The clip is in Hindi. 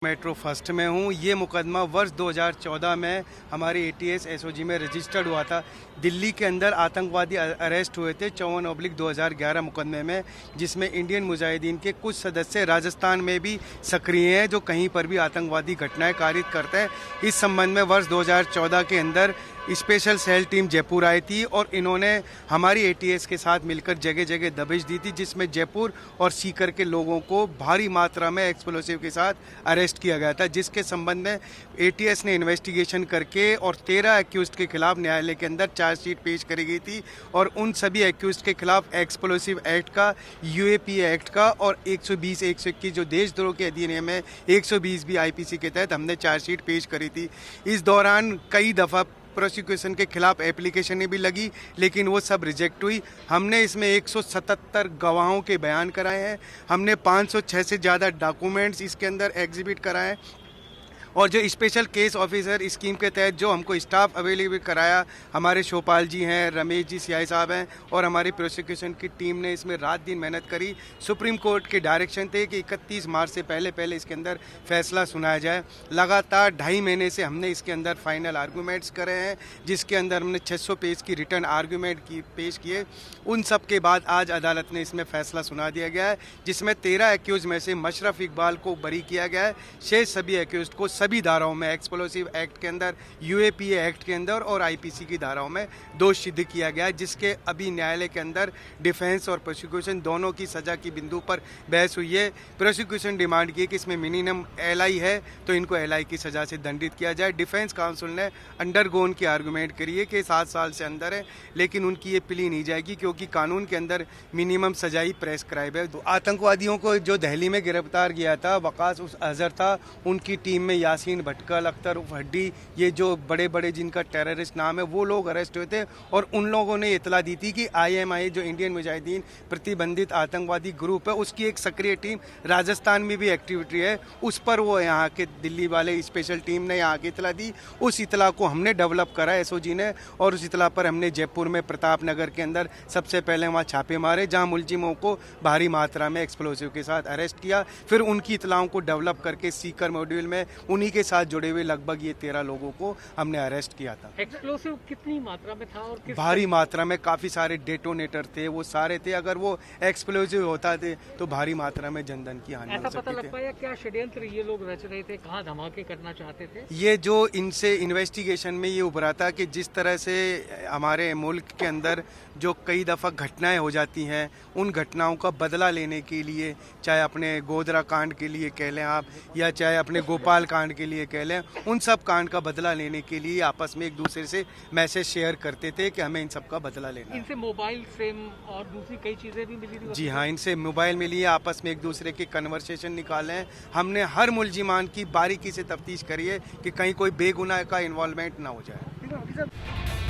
मेट्रो फर्स्ट में हूँ। ये मुकदमा वर्ष 2014 में हमारे एटीएस एसओजी में रजिस्टर्ड हुआ था। दिल्ली के अंदर आतंकवादी अरेस्ट हुए थे 54/2011 मुकदमे में, जिसमें इंडियन मुजाहिदीन के कुछ सदस्य राजस्थान में भी सक्रिय हैं जो कहीं पर भी आतंकवादी घटनाएं कारित करते हैं। इस संबंध में वर्ष 2014 के अंदर स्पेशल सेल टीम जयपुर आई थी और इन्होंने हमारी एटीएस के साथ मिलकर जगह जगह दबिश दी थी, जिसमें जयपुर और सीकर के लोगों को भारी मात्रा में एक्सप्लोसिव के साथ अरेस्ट किया गया था, जिसके संबंध में एटीएस ने इन्वेस्टिगेशन करके और 13 एक्यूज्ड के खिलाफ न्यायालय के अंदर चार्जशीट पेश करी गई थी। और उन सभी एक्यूज्ड के खिलाफ एक्सप्लोसिव एक्ट का, यूएपीए एक्ट का और 120 121 जो देशद्रोह के अधिनियम है 120 भी आईपीसी के तहत हमने चार्जशीट पेश करी थी। इस दौरान कई दफ़ा प्रोसिक्यूशन के खिलाफ एप्लीकेशनें भी लगी, लेकिन वो सब रिजेक्ट हुई। हमने इसमें 177 गवाहों के बयान कराए हैं। हमने 506 से ज़्यादा डॉक्यूमेंट्स इसके अंदर एग्जिबिट कराए हैं। और जो स्पेशल केस ऑफिसर स्कीम के तहत जो हमको स्टाफ अवेलेबल कराया, हमारे शोपाल जी हैं, रमेश जी सीआई साहब हैं और हमारी प्रोसिक्यूशन की टीम ने इसमें रात दिन मेहनत करी। सुप्रीम कोर्ट के डायरेक्शन थे कि 31 मार्च से पहले इसके अंदर फैसला सुनाया जाए। लगातार 2.5 महीने से हमने इसके अंदर फाइनल आर्गूमेंट्स करे हैं, जिसके अंदर हमने 600 पेज की रिटर्न आर्गूमेंट पेश किए। उन सब के बाद आज अदालत ने इसमें फैसला सुना दिया गया है, जिसमें 13 एक्यूज में से मशरफ इकबाल को बरी किया गया है। शेष सभी एक्यूज को सभी धाराओं में, एक्सप्लोसिव एक्ट के अंदर, यूएपीए एक्ट के अंदर और आईपीसी की धाराओं में दोष सिद्ध किया गया है, जिसके अभी न्यायालय के अंदर डिफेंस और प्रोसिक्यूशन दोनों की सजा की बिंदु पर बहस हुई है। प्रोसिक्यूशन डिमांड की कि इसमें मिनिमम एलआई है तो इनको एलआई की सजा से दंडित किया जाए। डिफेंस काउंसिल ने अंडरगोन की आर्गूमेंट करी है कि 7 साल से अंदर है, लेकिन उनकी ये प्ली नहीं जाएगी क्योंकि कानून के अंदर मिनिमम सजा ही प्रेस्क्राइब है। तो आतंकवादियों को जो दिल्ली में गिरफ्तार किया था, वकास उस अजहर था, उनकी टीम में यासीन भटकल, अख्तर हड्डी, ये जो बड़े बड़े जिनका टेररिस्ट नाम है, वो लोग अरेस्ट हुए थे। और उन लोगों ने इतला दी थी कि आईएमआई जो इंडियन मुजाहिदीन प्रतिबंधित आतंकवादी ग्रुप है, उसकी एक सक्रिय टीम राजस्थान में भी एक्टिविटी है। उस पर वो यहाँ के दिल्ली वाले स्पेशल टीम ने यहाँ की इतला दी। उस इतला को हमने डेवलप करा एसओजी ने, और उस इतला पर हमने जयपुर में प्रताप नगर के अंदर सबसे पहले वहाँ छापे मारे, जहाँ मुलजिमों को भारी मात्रा में एक्सप्लोसिव के साथ अरेस्ट किया। फिर उनकी इतलाओं को डेवलप करके सीकर मॉड्यूल में उन्हीं के साथ जुड़े हुए लगभग ये 13 लोगों को हमने अरेस्ट किया था। एक्सप्लोसिव कितनी मात्रा में था और भारी मात्रा में, काफी सारे डेटोनेटर थे, वो सारे थे। अगर वो एक्सप्लोसिव होता थे तो भारी मात्रा में जनधन की हानि हो सकती थी। ऐसा पता लग पाया क्या षड्यंत्र ये लोग रच रहे थे, कहाँ धमाके करना चाहते थे? ये जो इनसे इन्वेस्टिगेशन में ये उभरा था कि जिस तरह से हमारे मुल्क के अंदर जो कई दफ़ा घटनाएं हो जाती हैं, उन घटनाओं का बदला लेने के लिए, चाहे अपने गोधरा कांड के लिए कह लें आप, या चाहे अपने गोपाल कांड के लिए कह लें, उन सब कांड का बदला लेने के लिए आपस में एक दूसरे से मैसेज शेयर करते थे कि हमें इन सब का बदला लेना है। इनसे मोबाइल फ्रेम और दूसरी कई चीजें भी मिली थी? जी हाँ, इनसे मोबाइल मिली है, आपस में एक दूसरे के कन्वर्सेशन निकाले हैं। हमने हर मुलजिमान की बारीकी से तफ्तीश करी है कि कहीं कोई बेगुनाह का इन्वॉल्वमेंट ना हो जाए।